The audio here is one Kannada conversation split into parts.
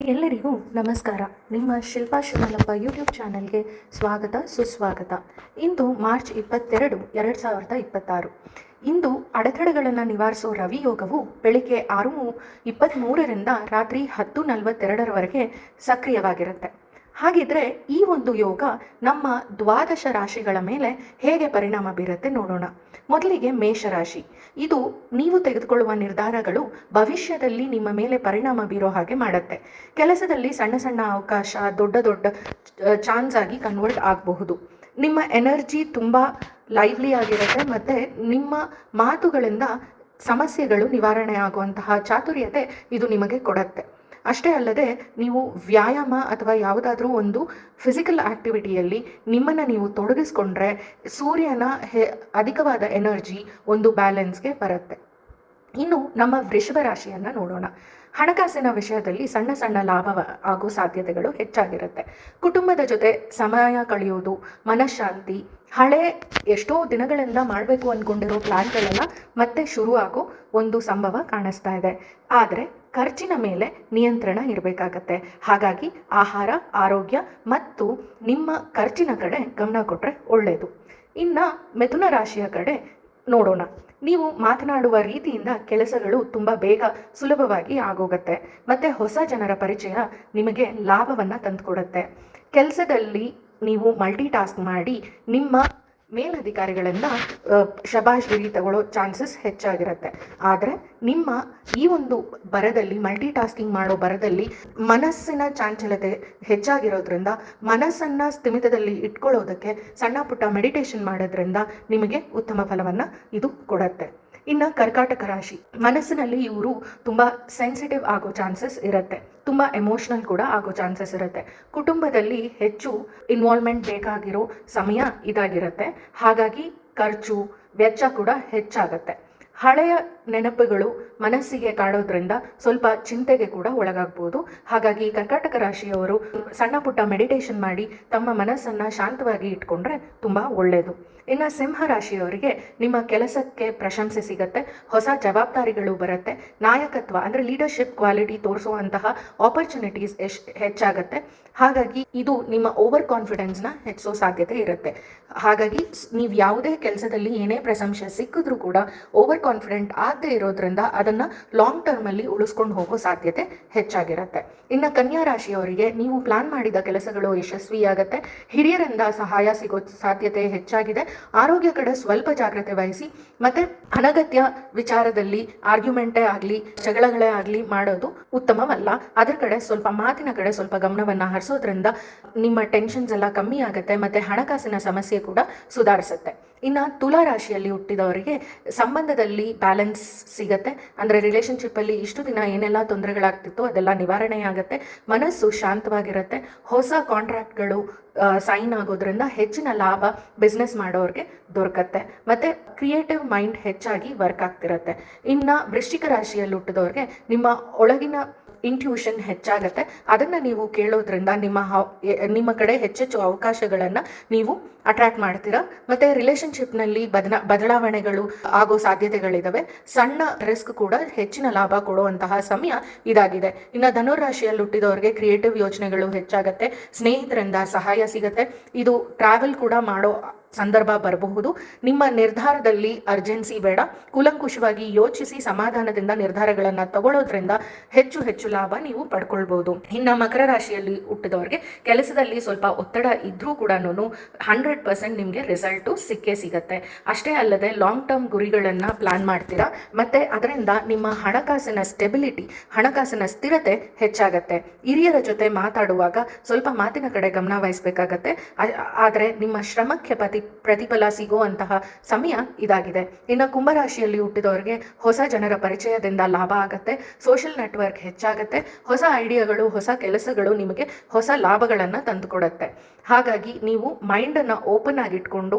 ಎಲ್ಲರಿಗೂ ನಮಸ್ಕಾರ. ನಿಮ್ಮ ಶಿಲ್ಪಾ ಶಿವಮಲ್ಲಪ್ಪ ಯೂಟ್ಯೂಬ್ ಚಾನಲ್ಗೆ ಸ್ವಾಗತ ಸುಸ್ವಾಗತ. ಇಂದು ಮಾರ್ಚ್ 22, 2026. ಇಂದು ಅಡೆತಡೆಗಳನ್ನು ನಿವಾರಿಸೋ ರವಿ ಯೋಗವು ಬೆಳಿಗ್ಗೆ 6:23ರಿಂದ ರಾತ್ರಿ 10:42ರವರೆಗೆ ಸಕ್ರಿಯವಾಗಿರುತ್ತೆ. ಹಾಗಿದ್ರೆ ಈ ಒಂದು ಯೋಗ ನಮ್ಮ ದ್ವಾದಶ ರಾಶಿಗಳ ಮೇಲೆ ಹೇಗೆ ಪರಿಣಾಮ ಬೀರುತ್ತೆ ನೋಡೋಣ. ಮೊದಲಿಗೆ ಮೇಷರಾಶಿ. ಇದು ನೀವು ತೆಗೆದುಕೊಳ್ಳುವ ನಿರ್ಧಾರಗಳು ಭವಿಷ್ಯದಲ್ಲಿ ನಿಮ್ಮ ಮೇಲೆ ಪರಿಣಾಮ ಬೀರೋ ಹಾಗೆ ಮಾಡುತ್ತೆ. ಕೆಲಸದಲ್ಲಿ ಸಣ್ಣ ಸಣ್ಣ ಅವಕಾಶ ದೊಡ್ಡ ದೊಡ್ಡ ಚಾನ್ಸ್ ಆಗಿ ಕನ್ವರ್ಟ್ ಆಗಬಹುದು. ನಿಮ್ಮ ಎನರ್ಜಿ ತುಂಬ ಲೈವ್ಲಿ ಆಗಿರುತ್ತೆ ಮತ್ತು ನಿಮ್ಮ ಮಾತುಗಳಿಂದ ಸಮಸ್ಯೆಗಳು ನಿವಾರಣೆ ಆಗುವಂತಹ ಚಾತುರ್ಯತೆ ಇದು ನಿಮಗೆ ಕೊಡುತ್ತೆ. ಅಷ್ಟೇ ಅಲ್ಲದೆ ನೀವು ವ್ಯಾಯಾಮ ಅಥವಾ ಯಾವುದಾದ್ರೂ ಒಂದು ಫಿಸಿಕಲ್ ಆ್ಯಕ್ಟಿವಿಟಿಯಲ್ಲಿ ನಿಮ್ಮನ್ನು ನೀವು ತೊಡಗಿಸ್ಕೊಂಡ್ರೆ ಸೂರ್ಯನ ಅಧಿಕವಾದ ಎನರ್ಜಿ ಒಂದು ಬ್ಯಾಲೆನ್ಸ್ಗೆ ಬರುತ್ತೆ. ಇನ್ನು ನಮ್ಮ ವೃಷಭ ರಾಶಿಯನ್ನು ನೋಡೋಣ. ಹಣಕಾಸಿನ ವಿಷಯದಲ್ಲಿ ಸಣ್ಣ ಸಣ್ಣ ಲಾಭ ಆಗೋ ಸಾಧ್ಯತೆಗಳು ಹೆಚ್ಚಾಗಿರುತ್ತೆ. ಕುಟುಂಬದ ಜೊತೆ ಸಮಯ ಕಳೆಯೋದು, ಮನಃಶಾಂತಿ, ಹಳೆ ಎಷ್ಟೋ ದಿನಗಳಿಂದ ಮಾಡಬೇಕು ಅಂದ್ಕೊಂಡಿರೋ ಪ್ಲ್ಯಾನ್ಗಳೆಲ್ಲ ಮತ್ತೆ ಶುರು ಆಗೋ ಒಂದು ಸಂಭವ ಕಾಣಿಸ್ತಾ ಇದೆ. ಆದರೆ ಖರ್ಚಿನ ಮೇಲೆ ನಿಯಂತ್ರಣ ಇರಬೇಕಾಗತ್ತೆ. ಹಾಗಾಗಿ ಆಹಾರ, ಆರೋಗ್ಯ ಮತ್ತು ನಿಮ್ಮ ಖರ್ಚಿನ ಕಡೆ ಗಮನ ಕೊಟ್ಟರೆ ಒಳ್ಳೆಯದು. ಇನ್ನು ಮಿಥುನ ರಾಶಿಯ ಕಡೆ ನೋಡೋಣ. ನೀವು ಮಾತನಾಡುವ ರೀತಿಯಿಂದ ಕೆಲಸಗಳು ತುಂಬ ಬೇಗ ಸುಲಭವಾಗಿ ಆಗೋಗುತ್ತೆ ಮತ್ತು ಹೊಸ ಜನರ ಪರಿಚಯ ನಿಮಗೆ ಲಾಭವನ್ನು ತಂದುಕೊಡುತ್ತೆ. ಕೆಲಸದಲ್ಲಿ ನೀವು ಮಲ್ಟಿ ಟಾಸ್ಕ್ ಮಾಡಿ ನಿಮ್ಮ ಮೇಲಧಿಕಾರಿಗಳಿಂದ ಶಬಾಷ್ಗಿರಿ ತಗೊಳ್ಳೋ ಚಾನ್ಸಸ್ ಹೆಚ್ಚಾಗಿರುತ್ತೆ. ಆದರೆ ನಿಮ್ಮ ಈ ಒಂದು ಬರದಲ್ಲಿ ಮಲ್ಟಿ ಟಾಸ್ಕಿಂಗ್ ಮಾಡೋ ಬರದಲ್ಲಿ ಮನಸ್ಸಿನ ಚಾಂಚಲತೆ ಹೆಚ್ಚಾಗಿರೋದ್ರಿಂದ ಮನಸ್ಸನ್ನು ಸ್ಥಿಮಿತದಲ್ಲಿ ಇಟ್ಕೊಳ್ಳೋದಕ್ಕೆ ಸಣ್ಣ ಪುಟ್ಟ ಮೆಡಿಟೇಷನ್ ಮಾಡೋದ್ರಿಂದ ನಿಮಗೆ ಉತ್ತಮ ಫಲವನ್ನು ಇದು ಕೊಡುತ್ತೆ. ಇನ್ನು ಕರ್ಕಾಟಕ ರಾಶಿ. ಮನಸ್ಸಿನಲ್ಲಿ ಇವರು ತುಂಬ ಸೆನ್ಸಿಟಿವ್ ಆಗೋ ಚಾನ್ಸಸ್ ಇರುತ್ತೆ, ತುಂಬ ಎಮೋಷ್ನಲ್ ಕೂಡ ಆಗೋ ಚಾನ್ಸಸ್ ಇರುತ್ತೆ. ಕುಟುಂಬದಲ್ಲಿ ಹೆಚ್ಚು ಇನ್ವಾಲ್ವ್ಮೆಂಟ್ ಬೇಕಾಗಿರೋ ಸಮಯ ಇದಾಗಿರುತ್ತೆ. ಹಾಗಾಗಿ ಖರ್ಚು ವೆಚ್ಚ ಕೂಡ ಹೆಚ್ಚಾಗತ್ತೆ. ಹಳೆಯ ನೆನಪುಗಳು ಮನಸ್ಸಿಗೆ ಕಾಡೋದ್ರಿಂದ ಸ್ವಲ್ಪ ಚಿಂತೆಗೆ ಕೂಡ ಒಳಗಾಗ್ಬೋದು. ಹಾಗಾಗಿ ಕರ್ಕಾಟಕ ರಾಶಿಯವರು ಸಣ್ಣ ಪುಟ್ಟ ಮೆಡಿಟೇಷನ್ ಮಾಡಿ ತಮ್ಮ ಮನಸ್ಸನ್ನು ಶಾಂತವಾಗಿ ಇಟ್ಕೊಂಡ್ರೆ ತುಂಬ ಒಳ್ಳೆಯದು. ಇನ್ನು ಸಿಂಹ ರಾಶಿಯವರಿಗೆ ನಿಮ್ಮ ಕೆಲಸಕ್ಕೆ ಪ್ರಶಂಸೆ ಸಿಗತ್ತೆ, ಹೊಸ ಜವಾಬ್ದಾರಿಗಳು ಬರುತ್ತೆ, ನಾಯಕತ್ವ ಅಂದರೆ ಲೀಡರ್ಶಿಪ್ ಕ್ವಾಲಿಟಿ ತೋರಿಸುವಂತಹ ಆಪರ್ಚುನಿಟೀಸ್ ಹೆಚ್ಚಾಗತ್ತೆ. ಹಾಗಾಗಿ ಇದು ನಿಮ್ಮ ಓವರ್ ಕಾನ್ಫಿಡೆನ್ಸ್ನ ಹೆಚ್ಚಿಸೋ ಸಾಧ್ಯತೆ ಇರುತ್ತೆ. ಹಾಗಾಗಿ ನೀವು ಯಾವುದೇ ಕೆಲಸದಲ್ಲಿ ಏನೇ ಪ್ರಶಂಸೆ ಸಿಕ್ಕಿದ್ರೂ ಕೂಡ ಓವರ್ ಕಾನ್ಫಿಡೆಂಟ್ ಆಗದೆ ಇರೋದ್ರಿಂದ ಅದನ್ನು ಲಾಂಗ್ ಟರ್ಮಲ್ಲಿ ಉಳಿಸ್ಕೊಂಡು ಹೋಗೋ ಸಾಧ್ಯತೆ ಹೆಚ್ಚಾಗಿರುತ್ತೆ. ಇನ್ನು ಕನ್ಯಾ ರಾಶಿಯವರಿಗೆ ನೀವು ಪ್ಲಾನ್ ಮಾಡಿದ ಕೆಲಸಗಳು ಯಶಸ್ವಿಯಾಗತ್ತೆ, ಹಿರಿಯರಿಂದ ಸಹಾಯ ಸಿಗೋ ಸಾಧ್ಯತೆ ಹೆಚ್ಚಾಗಿದೆ. ಆರೋಗ್ಯ ಕಡೆ ಸ್ವಲ್ಪ ಜಾಗ್ರತೆ ವಹಿಸಿ ಮತ್ತು ಅನಗತ್ಯ ವಿಚಾರದಲ್ಲಿ ಆರ್ಗ್ಯುಮೆಂಟೇ ಆಗಲಿ ಜಗಳಗಳೇ ಆಗಲಿ ಮಾಡೋದು ಉತ್ತಮವಲ್ಲ. ಅದರ ಕಡೆ ಸ್ವಲ್ಪ ಮಾತಿನ ಕಡೆ ಸ್ವಲ್ಪ ಗಮನವನ್ನು ಹರಿಸೋದ್ರಿಂದ ನಿಮ್ಮ ಟೆನ್ಷನ್ಸ್ ಎಲ್ಲ ಕಮ್ಮಿ ಆಗುತ್ತೆ ಮತ್ತು ಹಣಕಾಸಿನ ಸಮಸ್ಯೆ ಕೂಡ ಸುಧಾರಿಸುತ್ತೆ. ಇನ್ನು ತುಲಾ ರಾಶಿಯಲ್ಲಿ ಹುಟ್ಟಿದವರಿಗೆ ಸಂಬಂಧದಲ್ಲಿ ಬ್ಯಾಲೆನ್ಸ್ ಸಿಗತ್ತೆ. ಅಂದರೆ ರಿಲೇಷನ್ಶಿಪ್ಪಲ್ಲಿ ಇಷ್ಟು ದಿನ ಏನೆಲ್ಲ ತೊಂದರೆಗಳಾಗ್ತಿತ್ತು ಅದೆಲ್ಲ ನಿವಾರಣೆ ಆಗುತ್ತೆ, ಮನಸ್ಸು ಶಾಂತವಾಗಿರುತ್ತೆ. ಹೊಸ ಕಾಂಟ್ರಾಕ್ಟ್ಗಳು ಸೈನ್ ಆಗೋದ್ರಿಂದ ಹೆಚ್ಚಿನ ಲಾಭ ಬಿಸ್ನೆಸ್ ಮಾಡೋರಿಗೆ ದೊರಕತ್ತೆ ಮತ್ತು ಕ್ರಿಯೇಟಿವ್ ಮೈಂಡ್ ಹೆಚ್ಚಾಗಿ ವರ್ಕ್ ಆಗ್ತಿರುತ್ತೆ. ಇನ್ನು ವೃಶ್ಚಿಕ ರಾಶಿಯಲ್ಲಿ ಹುಟ್ಟಿದವ್ರಿಗೆ ನಿಮ್ಮ ಒಳಗಿನ ಇಂಟ್ಯೂಷನ್ ಹೆಚ್ಚಾಗತ್ತೆ. ಅದನ್ನು ನೀವು ಕೇಳೋದ್ರಿಂದ ನಿಮ್ಮ ಕಡೆ ಹೆಚ್ಚೆಚ್ಚು ಅವಕಾಶಗಳನ್ನು ನೀವು ಅಟ್ರ್ಯಾಕ್ಟ್ ಮಾಡ್ತೀರಾ ಮತ್ತು ರಿಲೇಷನ್ಶಿಪ್ನಲ್ಲಿ ಬದಲಾವಣೆಗಳು ಆಗೋ ಸಾಧ್ಯತೆಗಳಿದ್ದಾವೆ. ಸಣ್ಣ ರಿಸ್ಕ್ ಕೂಡ ಹೆಚ್ಚಿನ ಲಾಭ ಕೊಡುವಂತಹ ಸಮಯ ಇದಾಗಿದೆ. ಇನ್ನು ಧನುರಾಶಿಯಲ್ಲಿ ಹುಟ್ಟಿದವರಿಗೆ ಕ್ರಿಯೇಟಿವ್ ಯೋಚನೆಗಳು ಹೆಚ್ಚಾಗತ್ತೆ, ಸ್ನೇಹಿತರಿಂದ ಸಹಾಯ ಸಿಗುತ್ತೆ. ಇದು ಟ್ರಾವೆಲ್ ಕೂಡ ಮಾಡೋ ಸಂದರ್ಭ ಬರಬಹುದು. ನಿಮ್ಮ ನಿರ್ಧಾರದಲ್ಲಿ ಅರ್ಜೆನ್ಸಿ ಬೇಡ, ಕೂಲಂಕುಷವಾಗಿ ಯೋಚಿಸಿ ಸಮಾಧಾನದಿಂದ ನಿರ್ಧಾರಗಳನ್ನು ತಗೊಳ್ಳೋದ್ರಿಂದ ಹೆಚ್ಚು ಹೆಚ್ಚು ಲಾಭ ನೀವು ಪಡ್ಕೊಳ್ಬೋದು. ಇನ್ನು ಮಕರ ರಾಶಿಯಲ್ಲಿ ಹುಟ್ಟಿದವರಿಗೆ ಕೆಲಸದಲ್ಲಿ ಸ್ವಲ್ಪ ಒತ್ತಡ ಇದ್ರೂ ಕೂಡ 100% ನಿಮಗೆ ರಿಸಲ್ಟು ಸಿಕ್ಕೇ ಸಿಗತ್ತೆ. ಅಷ್ಟೇ ಅಲ್ಲದೆ ಲಾಂಗ್ ಟರ್ಮ್ ಗುರಿಗಳನ್ನು ಪ್ಲಾನ್ ಮಾಡ್ತೀರಾ ಮತ್ತು ಅದರಿಂದ ನಿಮ್ಮ ಹಣಕಾಸಿನ ಸ್ಟೆಬಿಲಿಟಿ, ಹಣಕಾಸಿನ ಸ್ಥಿರತೆ ಹೆಚ್ಚಾಗತ್ತೆ. ಹಿರಿಯರ ಜೊತೆ ಮಾತಾಡುವಾಗ ಸ್ವಲ್ಪ ಮಾತಿನ ಕಡೆ ಗಮನ ವಹಿಸಬೇಕಾಗತ್ತೆ. ಆದರೆ ನಿಮ್ಮ ಶ್ರಮಕ್ಕೆ ಪ್ರತಿಫಲ ಸಿಗುವಂತಹ ಸಮಯ ಇದಾಗಿದೆ. ಇನ್ನು ಕುಂಭರಾಶಿಯಲ್ಲಿ ಹುಟ್ಟಿದವರಿಗೆ ಹೊಸ ಜನರ ಪರಿಚಯದಿಂದ ಲಾಭ ಆಗುತ್ತೆ, ಸೋಷಿಯಲ್ ನೆಟ್ವರ್ಕ್ ಹೆಚ್ಚಾಗುತ್ತೆ, ಹೊಸ ಐಡಿಯಾಗಳು ಹೊಸ ಕೆಲಸಗಳು ನಿಮಗೆ ಹೊಸ ಲಾಭಗಳನ್ನು ತಂದುಕೊಡುತ್ತೆ. ಹಾಗಾಗಿ ನೀವು ಮೈಂಡನ್ನು ಓಪನ್ ಆಗಿಟ್ಕೊಂಡು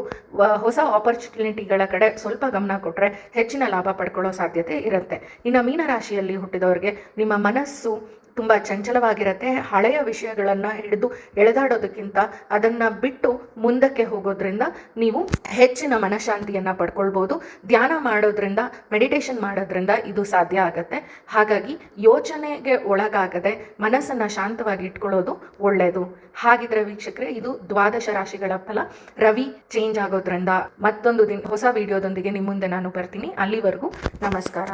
ಹೊಸ ಆಪರ್ಚುನಿಟಿಗಳ ಕಡೆ ಸ್ವಲ್ಪ ಗಮನ ಕೊಟ್ಟರೆ ಹೆಚ್ಚಿನ ಲಾಭ ಪಡ್ಕೊಳ್ಳೋ ಸಾಧ್ಯತೆ ಇರುತ್ತೆ. ಇನ್ನು ಮೀನರಾಶಿಯಲ್ಲಿ ಹುಟ್ಟಿದವರಿಗೆ ನಿಮ್ಮ ಮನಸ್ಸು ತುಂಬ ಚಂಚಲವಾಗಿರುತ್ತೆ. ಹಳೆಯ ವಿಷಯಗಳನ್ನು ಹಿಡಿದು ಎಳೆದಾಡೋದಕ್ಕಿಂತ ಅದನ್ನು ಬಿಟ್ಟು ಮುಂದಕ್ಕೆ ಹೋಗೋದ್ರಿಂದ ನೀವು ಹೆಚ್ಚಿನ ಮನಃಶಾಂತಿಯನ್ನು ಪಡ್ಕೊಳ್ಬೋದು. ಧ್ಯಾನ ಮಾಡೋದ್ರಿಂದ, ಮೆಡಿಟೇಷನ್ ಮಾಡೋದ್ರಿಂದ ಇದು ಸಾಧ್ಯ ಆಗುತ್ತೆ. ಹಾಗಾಗಿ ಯೋಚನೆಗೆ ಒಳಗಾಗದೆ ಮನಸ್ಸನ್ನು ಶಾಂತವಾಗಿ ಇಟ್ಕೊಳ್ಳೋದು ಒಳ್ಳೆಯದು. ಹಾಗಿದ್ರೆ ವೀಕ್ಷಕರೇ, ಇದು ದ್ವಾದಶ ರಾಶಿಗಳ ಫಲ. ರವಿ ಚೇಂಜ್ ಆಗೋದ್ರಿಂದ ಮತ್ತೊಂದು ಹೊಸ ವಿಡಿಯೋದೊಂದಿಗೆ ನಿಮ್ಮ ಮುಂದೆ ನಾನು ಬರ್ತೀನಿ. ಅಲ್ಲಿವರೆಗೂ ನಮಸ್ಕಾರ.